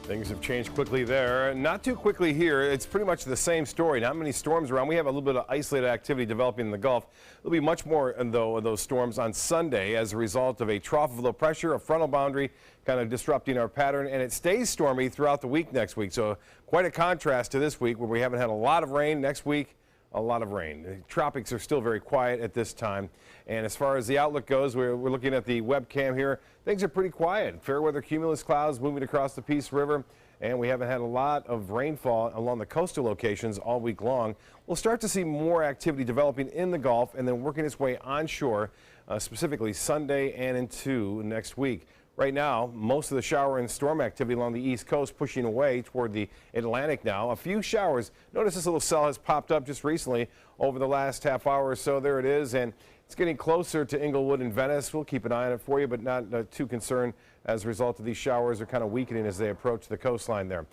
Things have changed quickly there. Not too quickly here. It's pretty much the same story. Not many storms around. We have a little bit of isolated activity developing in the Gulf. There'll be much more, though, of those storms on Sunday as a result of a trough of low pressure, a frontal boundary kind of disrupting our pattern, and it stays stormy throughout the week next week. So quite a contrast to this week where we haven't had a lot of rain. Next week, a lot of rain. The tropics are still very quiet at this time. And as far as the outlook goes, we're looking at the webcam here. Things are pretty quiet. Fair weather cumulus clouds moving across the Peace River, and we haven't had a lot of rainfall along the coastal locations all week long. We'll start to see more activity developing in the Gulf and then working its way onshore, specifically Sunday and into next week. Right now, most of the shower and storm activity along the East Coast pushing away toward the Atlantic now. A few showers. Notice this little cell has popped up just recently over the last half hour or so. There it is, and it's getting closer to Inglewood and Venice. We'll keep an eye on it for you, but not too concerned as a result of these showers are kind of weakening as they approach the coastline there.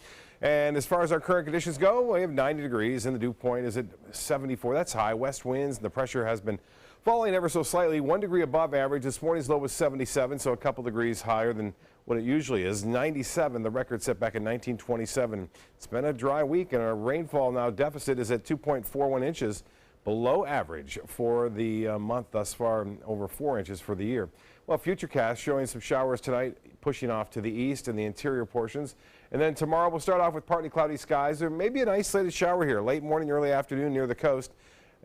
And as far as our current conditions go, we have 90 degrees and the dew point is at 74. That's high. West winds, the pressure has been falling ever so slightly, 1 degree above average. This morning's low was 77, so a couple degrees higher than what it usually is. 97, the record set back in 1927. It's been a dry week, and our rainfall now deficit is at 2.41 inches, below average for the month thus far, over 4 inches for the year. Well, Futurecast showing some showers tonight, pushing off to the east and the interior portions. And then tomorrow we'll start off with partly cloudy skies. There may be an isolated shower here, late morning, early afternoon near the coast.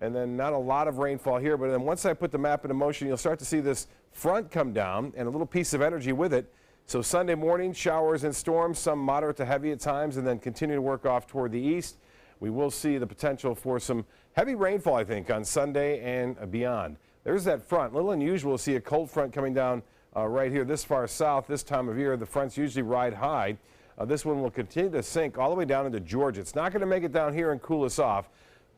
And then not a lot of rainfall here, but then once I put the map into motion, you'll start to see this front come down and a little piece of energy with it. So Sunday morning, showers and storms, some moderate to heavy at times, and then continue to work off toward the east. We will see the potential for some heavy rainfall, I think, on Sunday and beyond. There's that front. A little unusual to see a cold front coming down right here this far south this time of year. The fronts usually ride high. This one will continue to sink all the way down into Georgia. It's not going to make it down here and cool us off,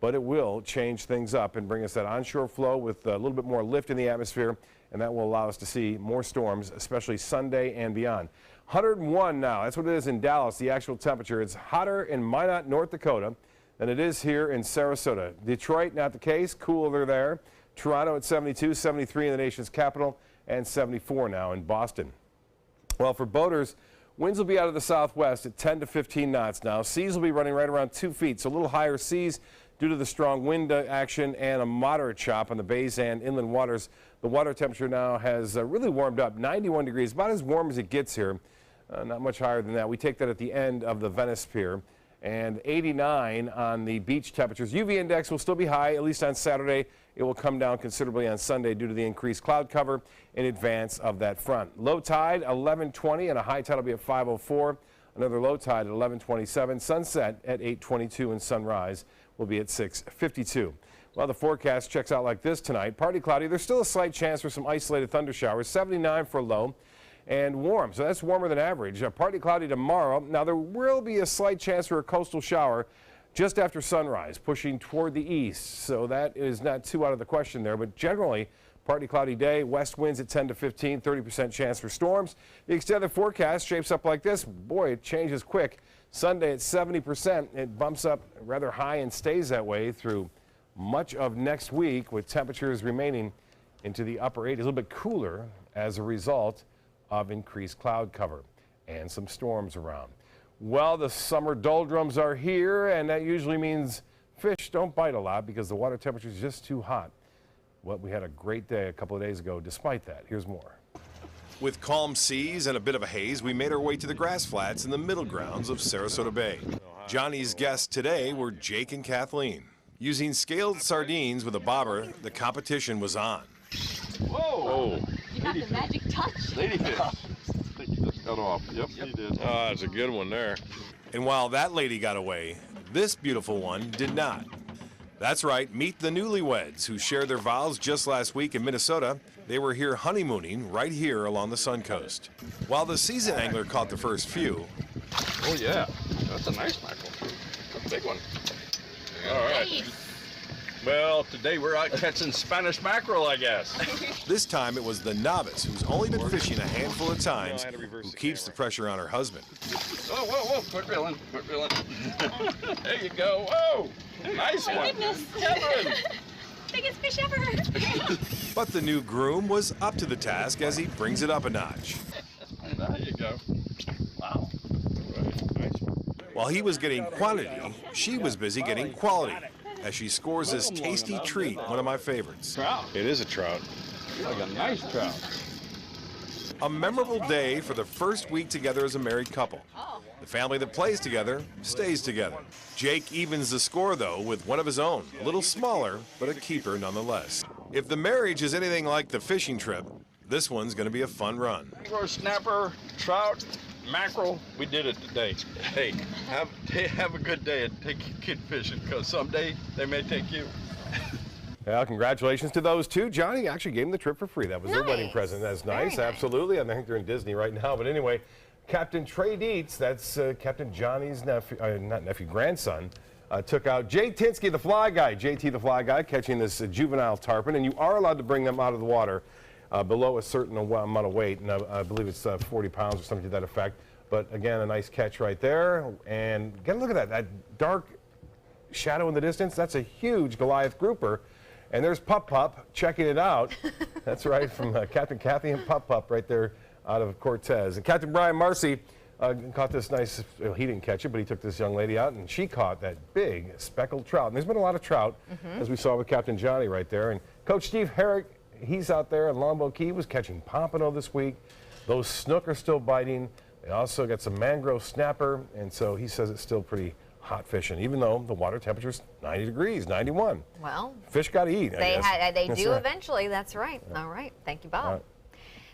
but it will change things up and bring us that onshore flow with a little bit more lift in the atmosphere, and that will allow us to see more storms, especially Sunday and beyond. 101 now. That's what it is in Dallas, the actual temperature. It's hotter in Minot, North Dakota than it is here in Sarasota. Detroit, not the case. Cooler there. Toronto at 72, 73 in the nation's capital, and 74 now in Boston. Well, for boaters, winds will be out of the southwest at 10 to 15 knots now. Seas will be running right around 2 feet, so a little higher seas due to the strong wind action and a moderate chop on the bays and inland waters. The water temperature now has really warmed up, 91 degrees, about as warm as it gets here. Not much higher than that. We take that at the end of the Venice Pier. And 89 on the beach temperatures. UV index will still be high, at least on Saturday. It will come down considerably on Sunday due to the increased cloud cover in advance of that front. Low tide 11:20 and a high tide will be at 5:04. Another low tide at 11:27. Sunset at 8:22 and sunrise will be at 6:52. Well, the forecast checks out like this tonight. Partly cloudy. There's still a slight chance for some isolated thunder showers. 79 for a low. And warm, so that's warmer than average. Partly cloudy tomorrow. Now there will be a slight chance for a coastal shower just after sunrise, pushing toward the east. So that is not too out of the question there, but generally partly cloudy day, west winds at 10 to 15, 30% chance for storms. The extended forecast shapes up like this. Boy, it changes quick. Sunday at 70%, it bumps up rather high and stays that way through much of next week, with temperatures remaining into the upper 80s, a little bit cooler as a result of increased cloud cover and some storms around. Well, the summer doldrums are here, and that usually means fish don't bite a lot because the water temperature is just too hot. Well, we had a great day a couple of days ago despite that. Here's more. With calm seas and a bit of a haze, we made our way to the grass flats in the middle grounds of Sarasota Bay. Johnny's guests today were Jake and Kathleen. Using scaled sardines with a bobber, the competition was on. Whoa! You have the magic touch. Ladyfish. I think you just got off. Yep, you did. Oh, that's a good one there. And while that lady got away, this beautiful one did not. That's right, meet the newlyweds who shared their vows just last week in Minnesota. They were here honeymooning right here along the Suncoast. While the seasoned angler caught the first few. Oh yeah, that's a nice mackerel. That's a big one. All right. Well, today we're out catching Spanish mackerel, I guess. This time it was the novice who's only been fishing a handful of times who keeps the pressure on her husband. Oh, whoa, quit reeling, quit reeling. There you go, whoa, nice one. Goodness. Kevin. Biggest fish ever. But the new groom was up to the task as he brings it up a notch. There you go. Wow. Right. Nice one. While he was getting quantity, she was busy getting quality as she scores this tasty treat, one of my favorites. Trout. It is a trout. Like a nice trout. A memorable day for the first week together as a married couple. The family that plays together stays together. Jake evens the score, though, with one of his own, a little smaller, but a keeper nonetheless. If the marriage is anything like the fishing trip, this one's going to be a fun run. Snapper, trout, mackerel, we did it today. Hey, have a good day and take your kid fishing, because someday they may take you. Well, congratulations to those two. Johnny actually gave them the trip for free. That was their wedding present. That's nice, absolutely. And I think they're in Disney right now. But anyway, Captain Trey Dietz, that's Captain Johnny's nephew, grandson, took out Jay Tinsky, the fly guy. JT, the fly guy, catching this juvenile tarpon, and you are allowed to bring them out of the water below a certain amount of weight, and I believe it's 40 pounds or something to that effect. But again, a nice catch right there, and get a look at that dark shadow in the distance. That's a huge Goliath grouper. And there's Pup Pup checking it out. That's right, from Captain Kathy and Pup Pup right there out of Cortez. And Captain Brian Marcy caught this nice, well, he didn't catch it, but he took this young lady out, and she caught that big speckled trout. And there's been a lot of trout, as we saw with Captain Johnny right there. And Coach Steve Herrick, he's out there in Longboat Key, was catching pompano this week. Those snook are still biting. They also got some mangrove snapper, and so he says it's still pretty hot fishing, even though the water temperature's 90 degrees, 91. Well, fish got to eat, I guess. They That's do right. eventually, that's right. All right, thank you, Bob. All right.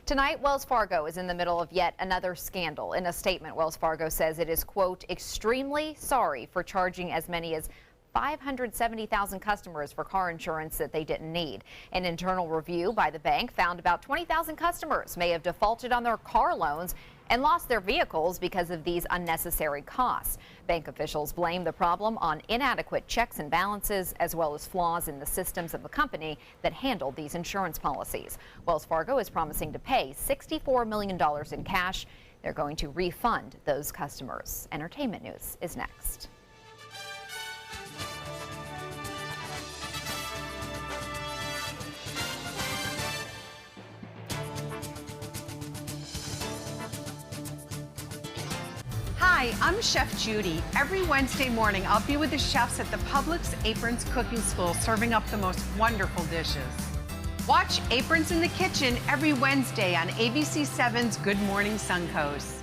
Tonight, Wells Fargo is in the middle of yet another scandal. In a statement, Wells Fargo says it is, quote, extremely sorry for charging as many as 570,000 customers for car insurance that they didn't need. An internal review by the bank found about 20,000 customers may have defaulted on their car loans and lost their vehicles because of these unnecessary costs. Bank officials blame the problem on inadequate checks and balances, as well as flaws in the systems of the company that handled these insurance policies. Wells Fargo is promising to pay $64 million in cash. They're going to refund those customers. Entertainment news is next. Hi, I'm Chef Judy. Every Wednesday morning, I'll be with the chefs at the Publix Aprons Cooking School, serving up the most wonderful dishes. Watch Aprons in the Kitchen every Wednesday on ABC7's Good Morning Suncoast.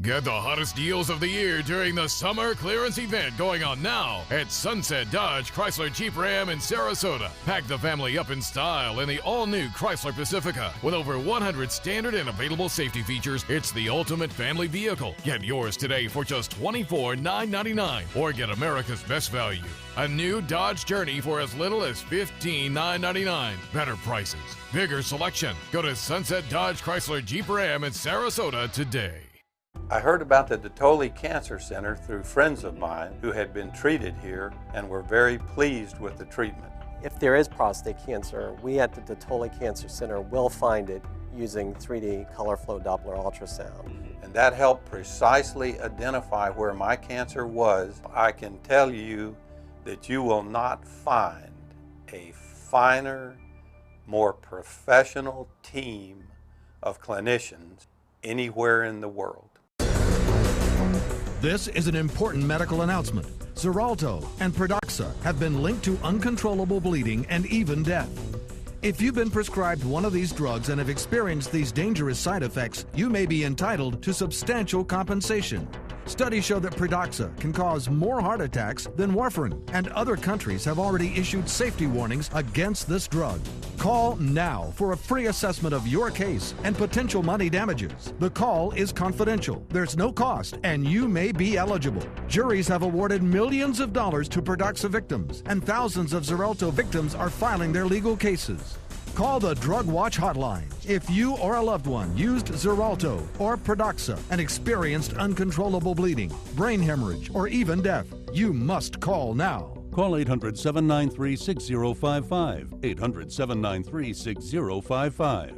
Get the hottest deals of the year during the summer clearance event going on now at Sunset Dodge Chrysler Jeep Ram in Sarasota. Pack the family up in style in the all-new Chrysler Pacifica. With over 100 standard and available safety features, it's the ultimate family vehicle. Get yours today for just $24,999 or get America's best value. A new Dodge Journey for as little as $15,999. Better prices, bigger selection. Go to Sunset Dodge Chrysler Jeep Ram in Sarasota today. I heard about the Dotoli Cancer Center through friends of mine who had been treated here and were very pleased with the treatment. If there is prostate cancer, we at the Dotoli Cancer Center will find it using 3D color flow Doppler ultrasound. And that helped precisely identify where my cancer was. I can tell you that you will not find a finer, more professional team of clinicians anywhere in the world. This is an important medical announcement. Xarelto and Pradaxa have been linked to uncontrollable bleeding and even death. If you've been prescribed one of these drugs and have experienced these dangerous side effects, you may be entitled to substantial compensation. Studies show that Pradaxa can cause more heart attacks than warfarin, and other countries have already issued safety warnings against this drug. Call now for a free assessment of your case and potential money damages. The call is confidential, there's no cost, and you may be eligible. Juries have awarded millions of dollars to Pradaxa victims, and thousands of Xarelto victims are filing their legal cases. Call the Drug Watch hotline if you or a loved one used Xarelto or Pradaxa and experienced uncontrollable bleeding, brain hemorrhage, or even death. You must call now. Call 800-793-6055. 800-793-6055.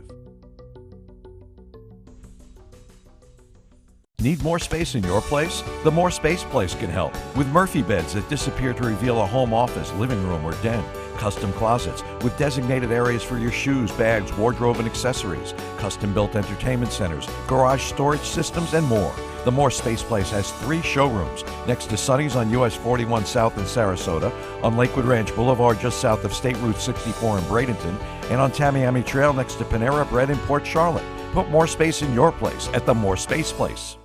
Need more space in your place? The More Space Place can help. With Murphy beds that disappear to reveal a home office, living room, or den. Custom closets with designated areas for your shoes, bags, wardrobe, and accessories. Custom-built entertainment centers, garage storage systems, and more. The More Space Place has 3 showrooms next to Sonny's on US 41 South in Sarasota, on Lakewood Ranch Boulevard just south of State Route 64 in Bradenton, and on Tamiami Trail next to Panera Bread in Port Charlotte. Put more space in your place at the More Space Place.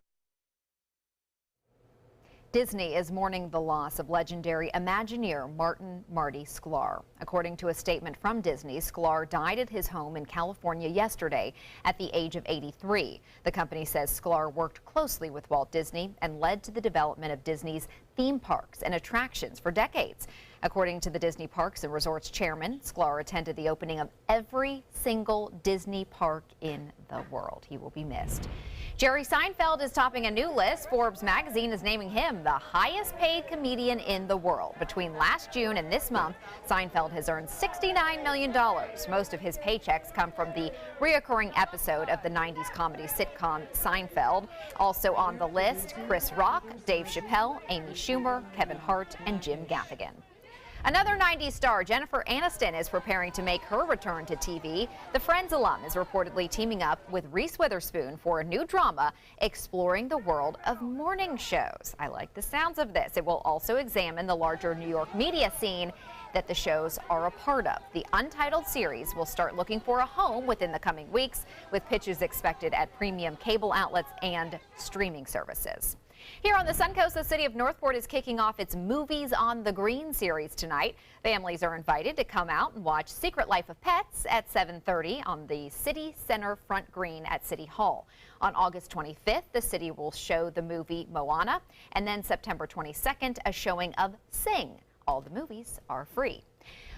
Disney is mourning the loss of legendary Imagineer Martin "Marty" Sklar. According to a statement from Disney, Sklar died at his home in California yesterday at the age of 83. The company says Sklar worked closely with Walt Disney and led to the development of Disney's theme parks and attractions for decades. According to the Disney Parks and Resorts chairman, Sklar attended the opening of every single Disney park in the world. He will be missed. Jerry Seinfeld is topping a new list. Forbes magazine is naming him the highest paid comedian in the world. Between last June and this month, Seinfeld has earned $69 million. Most of his paychecks come from the reoccurring episode of the 90s comedy sitcom Seinfeld. Also on the list, Chris Rock, Dave Chappelle, Amy Schumer, Kevin Hart, and Jim Gaffigan. Another 90s star, Jennifer Aniston, is preparing to make her return to TV. The Friends alum is reportedly teaming up with Reese Witherspoon for a new drama exploring the world of morning shows. I like the sounds of this. It will also examine the larger New York media scene that the shows are a part of. The untitled series will start looking for a home within the coming weeks, with pitches expected at premium cable outlets and streaming services. Here on the Suncoast, the city of Northport is kicking off its Movies on the Green series tonight. Families are invited to come out and watch Secret Life of Pets at 7:30 on the City Center front green at City Hall. On August 25th, the city will show the movie Moana, and then September 22nd, a showing of Sing. All the movies are free.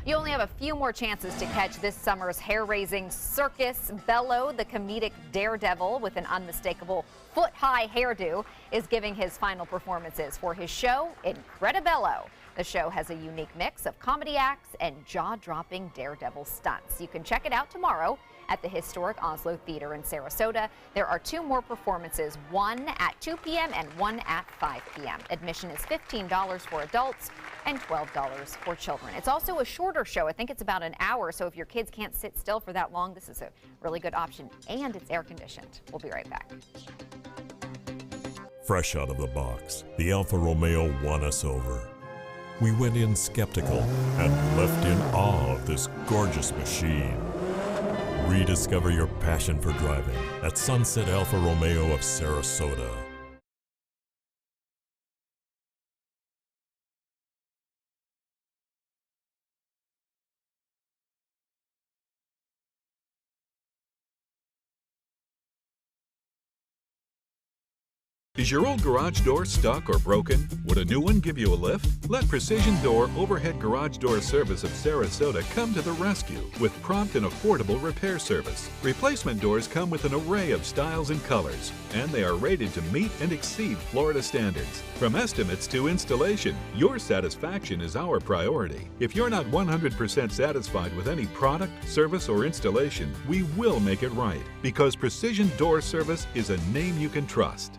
You only have a few more chances to catch this summer's hair-raising circus. Bello, the comedic daredevil with an unmistakable foot-high hairdo, is giving his final performances for his show, Incredibello. The show has a unique mix of comedy acts and jaw-dropping daredevil stunts. You can check it out tomorrow at the historic Oslo Theater in Sarasota. There are 2 more performances, one at 2 p.m. and one at 5 p.m. Admission is $15 for adults and $12 for children. It's also a shorter show. I think it's about an hour, so if your kids can't sit still for that long, this is a really good option, and it's air-conditioned. We'll be right back. Fresh out of the box, the Alfa Romeo won us over. We went in skeptical and left in awe of this gorgeous machine. Rediscover your passion for driving at Sunset Alfa Romeo of Sarasota. Is your old garage door stuck or broken? Would a new one give you a lift? Let Precision Door Overhead Garage Door Service of Sarasota come to the rescue with prompt and affordable repair service. Replacement doors come with an array of styles and colors, and they are rated to meet and exceed Florida standards. From estimates to installation, your satisfaction is our priority. If you're not 100% satisfied with any product, service, or installation, we will make it right, because Precision Door Service is a name you can trust.